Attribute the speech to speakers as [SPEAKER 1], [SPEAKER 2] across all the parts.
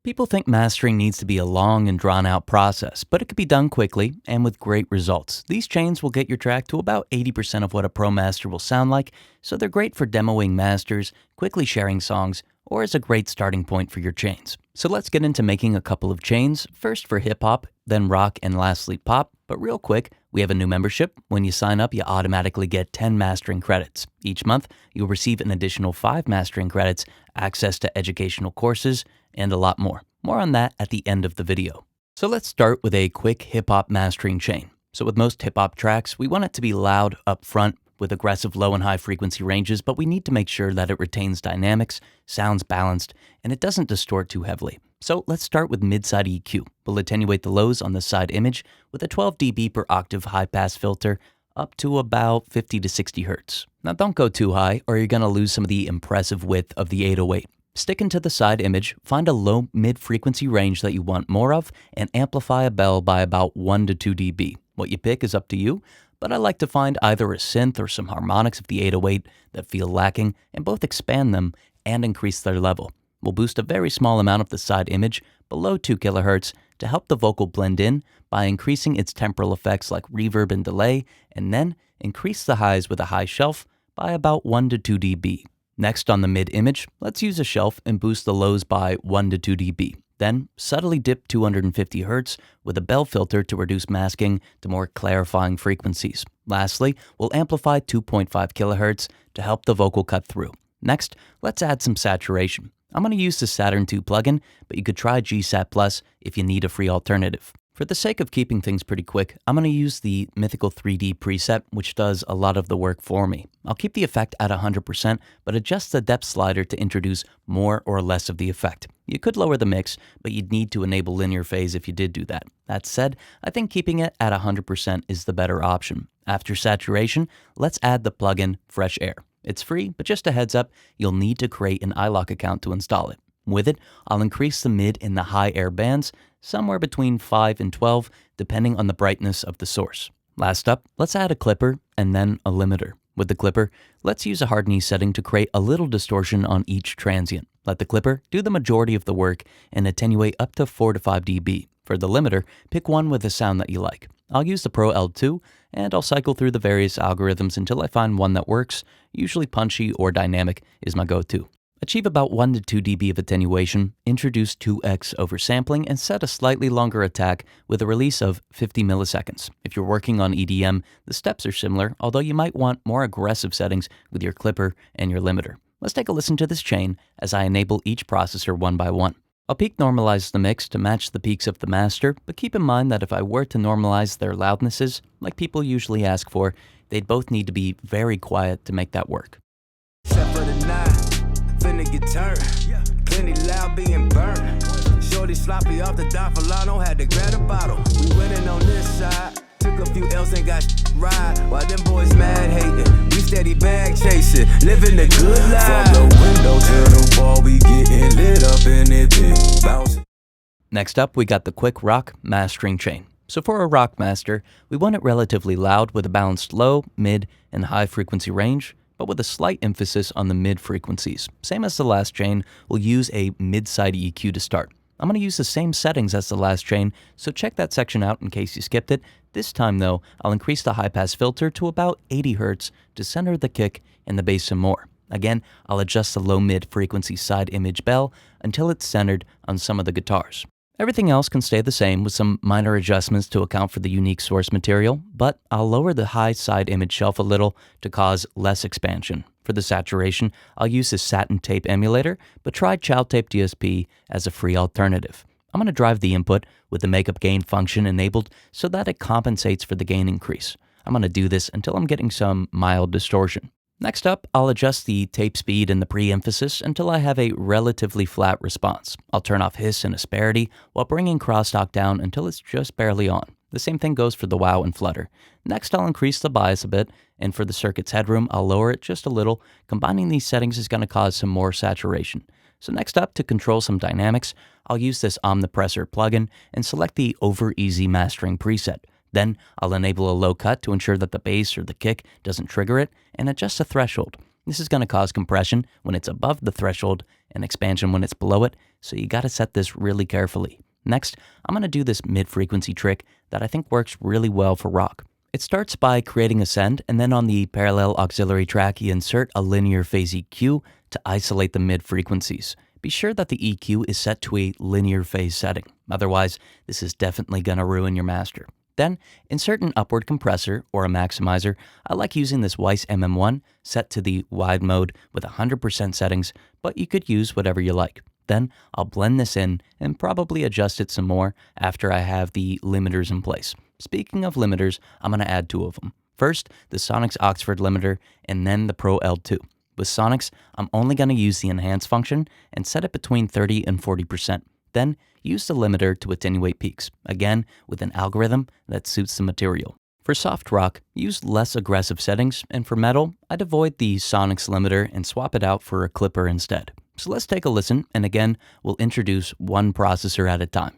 [SPEAKER 1] People think mastering needs to be a long and drawn out process, but it can be done quickly and with great results. These chains will get your track to about 80% of what a pro master will sound like, so they're great for demoing masters, quickly sharing songs, or as a great starting point for your chains. So let's get into making a couple of chains, first for hip hop, then rock, and lastly pop. But real quick, we have a new membership. When you sign up, you automatically get 10 mastering credits. Each month, you'll receive an additional 5 mastering credits, access to educational courses, and a lot more. More on that at the end of the video. So let's start with a quick hip-hop mastering chain. So with most hip-hop tracks, we want it to be loud up front with aggressive low and high frequency ranges, but we need to make sure that it retains dynamics, sounds balanced, and it doesn't distort too heavily. So let's start with mid-side EQ. We'll attenuate the lows on the side image with a 12 dB per octave high-pass filter up to about 50 to 60 Hz. Now don't go too high or you're going to lose some of the impressive width of the 808. Sticking to the side image, find a low mid-frequency range that you want more of and amplify a bell by about 1 to 2 dB. What you pick is up to you, but I like to find either a synth or some harmonics of the 808 that feel lacking and both expand them and increase their level. We'll boost a very small amount of the side image below 2 kHz to help the vocal blend in by increasing its temporal effects like reverb and delay, and then increase the highs with a high shelf by about 1 to 2 dB. Next, on the mid-image, let's use a shelf and boost the lows by 1 to 2 dB. Then, subtly dip 250 Hz with a bell filter to reduce masking to more clarifying frequencies. Lastly, we'll amplify 2.5 kHz to help the vocal cut through. Next, let's add some saturation. I'm going to use the Saturn II plugin, but you could try GSAT Plus if you need a free alternative. For the sake of keeping things pretty quick, I'm going to use the Mythical 3D preset, which does a lot of the work for me. I'll keep the effect at 100%, but adjust the depth slider to introduce more or less of the effect. You could lower the mix, but you'd need to enable linear phase if you did do that. That said, I think keeping it at 100% is the better option. After saturation, let's add the plugin Fresh Air. It's free, but just a heads up, you'll need to create an iLok account to install it. With it, I'll increase the mid and the high air bands, somewhere between 5 and 12, depending on the brightness of the source. Last up, let's add a clipper and then a limiter. With the clipper, let's use a hardness setting to create a little distortion on each transient. Let the clipper do the majority of the work and attenuate up to 4 to 5 dB. For the limiter, pick one with a sound that you like. I'll use the Pro L2, and I'll cycle through the various algorithms until I find one that works. Usually punchy or dynamic is my go-to. Achieve about 1 to 2 dB of attenuation, introduce 2x oversampling, and set a slightly longer attack with a release of 50 milliseconds. If you're working on EDM, the steps are similar, although you might want more aggressive settings with your clipper and your limiter. Let's take a listen to this chain as I enable each processor one by one. I'll peak normalize the mix to match the peaks of the master, but keep in mind that if I were to normalize their loudnesses, like people usually ask for, they'd both need to be very quiet to make that work.
[SPEAKER 2] Except for the night, finna get turned. Plenty loud being burned. Shorty sloppy off the Dolphalano, had to grab a bottle. We winning on this side. Took a few L's and got right. While them boys mad hating, we steady bag chasing, living the good life. From the window to the ball, we getting lit up in it, bouncing.
[SPEAKER 1] Next up, we got the quick rock mastering chain. So for a rock master, we want it relatively loud with a balanced low, mid, and high frequency range, but with a slight emphasis on the mid frequencies. Same as the last chain, we'll use a mid-side EQ to start. I'm going to use the same settings as the last chain, so check that section out in case you skipped it. This time though, I'll increase the high-pass filter to about 80 Hz to center the kick and the bass some more. Again, I'll adjust the low-mid frequency side image bell until it's centered on some of the guitars. Everything else can stay the same with some minor adjustments to account for the unique source material, but I'll lower the high side image shelf a little to cause less expansion. For the saturation, I'll use the Satin Tape emulator, but try Chow Tape DSP as a free alternative. I'm going to drive the input with the makeup gain function enabled so that it compensates for the gain increase. I'm going to do this until I'm getting some mild distortion. Next up, I'll adjust the tape speed and the pre-emphasis until I have a relatively flat response. I'll turn off hiss and asperity while bringing crosstalk down until it's just barely on. The same thing goes for the wow and flutter. Next, I'll increase the bias a bit, and for the circuit's headroom, I'll lower it just a little. Combining these settings is going to cause some more saturation. So next up, to control some dynamics, I'll use this Omnipressor plugin and select the Over Easy Mastering preset. Then I'll enable a low cut to ensure that the bass or the kick doesn't trigger it, and adjust the threshold. This is going to cause compression when it's above the threshold and expansion when it's below it, so you got to set this really carefully. Next, I'm going to do this mid-frequency trick that I think works really well for rock. It starts by creating a send, and then on the parallel auxiliary track, you insert a linear phase EQ to isolate the mid-frequencies. Be sure that the EQ is set to a linear phase setting. Otherwise, this is definitely going to ruin your master. Then, insert an upward compressor or a maximizer. I like using this Weiss MM1 set to the wide mode with 100% settings, but you could use whatever you like. Then, I'll blend this in and probably adjust it some more after I have the limiters in place. Speaking of limiters, I'm going to add 2 of them. First, the Sonix Oxford limiter, and then the Pro L2. With Sonix, I'm only going to use the enhance function and set it between 30 and 40%. Then, use the limiter to attenuate peaks, again with an algorithm that suits the material. For soft rock, use less aggressive settings, and for metal, I'd avoid the Sonix limiter and swap it out for a clipper instead. So let's take a listen, and again, we'll introduce one processor at a time.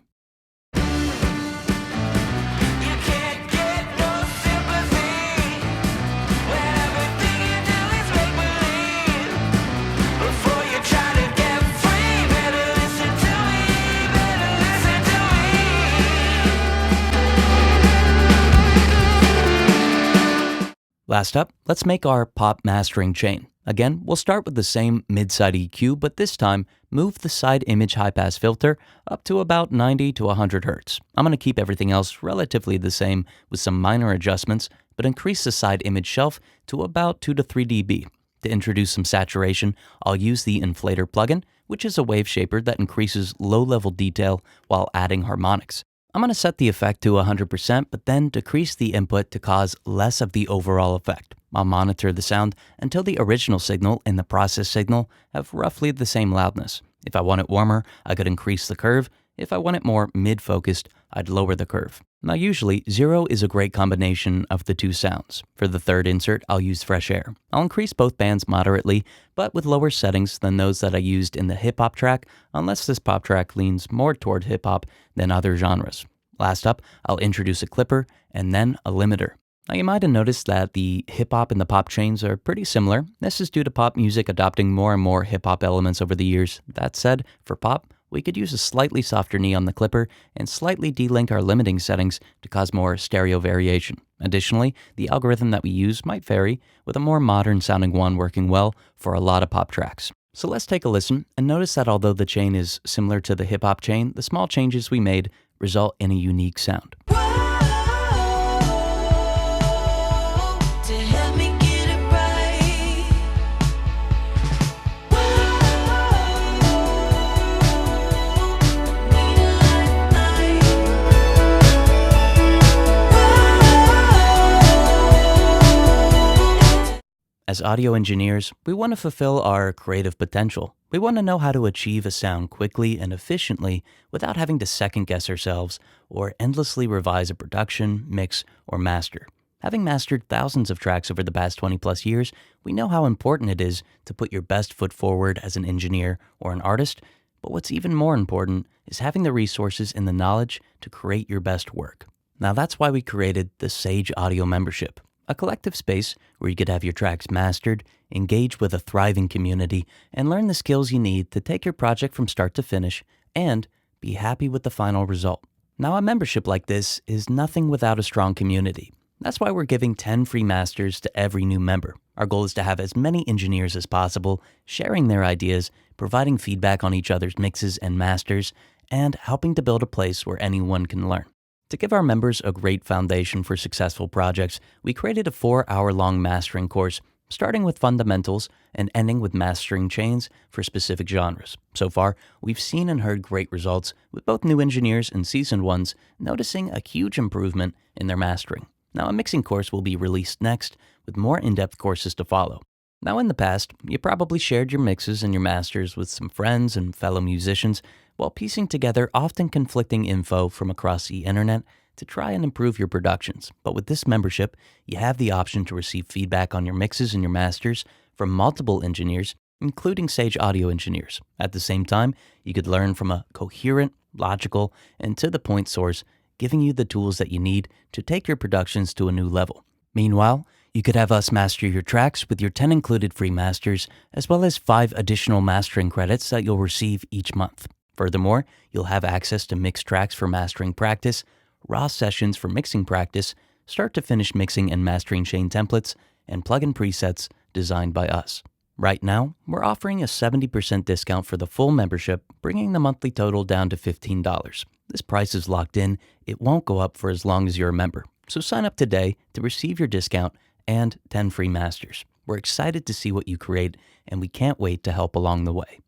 [SPEAKER 1] Last up, let's make our pop mastering chain. Again, we'll start with the same mid-side EQ, but this time, move the side image high-pass filter up to about 90 to 100 Hz. I'm going to keep everything else relatively the same with some minor adjustments, but increase the side image shelf to about 2 to 3 dB. To introduce some saturation, I'll use the Inflator plugin, which is a wave shaper that increases low-level detail while adding harmonics. I'm going to set the effect to 100%, but then decrease the input to cause less of the overall effect. I'll monitor the sound until the original signal and the process signal have roughly the same loudness. If I want it warmer, I could increase the curve. If I want it more mid-focused, I'd lower the curve. Now usually, 0 is a great combination of the 2 sounds. For the third insert, I'll use Fresh Air. I'll increase both bands moderately, but with lower settings than those that I used in the hip-hop track, unless this pop track leans more toward hip-hop than other genres. Last up, I'll introduce a clipper and then a limiter. Now you might have noticed that the hip-hop and the pop chains are pretty similar. This is due to pop music adopting more and more hip-hop elements over the years. That said, for pop, we could use a slightly softer knee on the clipper and slightly delink our limiting settings to cause more stereo variation. Additionally, the algorithm that we use might vary, with a more modern sounding one working well for a lot of pop tracks. So let's take a listen and notice that although the chain is similar to the hip hop chain, the small changes we made result in a unique sound. As audio engineers, we want to fulfill our creative potential. We want to know how to achieve a sound quickly and efficiently without having to second-guess ourselves or endlessly revise a production, mix, or master. Having mastered thousands of tracks over the past 20-plus years, we know how important it is to put your best foot forward as an engineer or an artist, but what's even more important is having the resources and the knowledge to create your best work. Now that's why we created the Sage Audio Membership. A collective space where you could have your tracks mastered, engage with a thriving community, and learn the skills you need to take your project from start to finish and be happy with the final result. Now, a membership like this is nothing without a strong community. That's why we're giving 10 free masters to every new member. Our goal is to have as many engineers as possible, sharing their ideas, providing feedback on each other's mixes and masters, and helping to build a place where anyone can learn. To give our members a great foundation for successful projects, we created a 4-hour-long mastering course, starting with fundamentals and ending with mastering chains for specific genres. So far, we've seen and heard great results, with both new engineers and seasoned ones noticing a huge improvement in their mastering. Now, a mixing course will be released next, with more in-depth courses to follow. Now, in the past, you probably shared your mixes and your masters with some friends and fellow musicians, while piecing together often conflicting info from across the internet to try and improve your productions. But with this membership, you have the option to receive feedback on your mixes and your masters from multiple engineers, including Sage Audio engineers. At the same time, you could learn from a coherent, logical, and to-the-point source, giving you the tools that you need to take your productions to a new level. Meanwhile, You could have us master your tracks with your 10 included free masters, as well as 5 additional mastering credits that you'll receive each month. Furthermore, you'll have access to mixed tracks for mastering practice, raw sessions for mixing practice, start-to-finish mixing and mastering chain templates, and plugin presets designed by us. Right now, we're offering a 70% discount for the full membership, bringing the monthly total down to $15. This price is locked in. It won't go up for as long as you're a member. So sign up today to receive your discount and 10 free masters. We're excited to see what you create, and we can't wait to help along the way.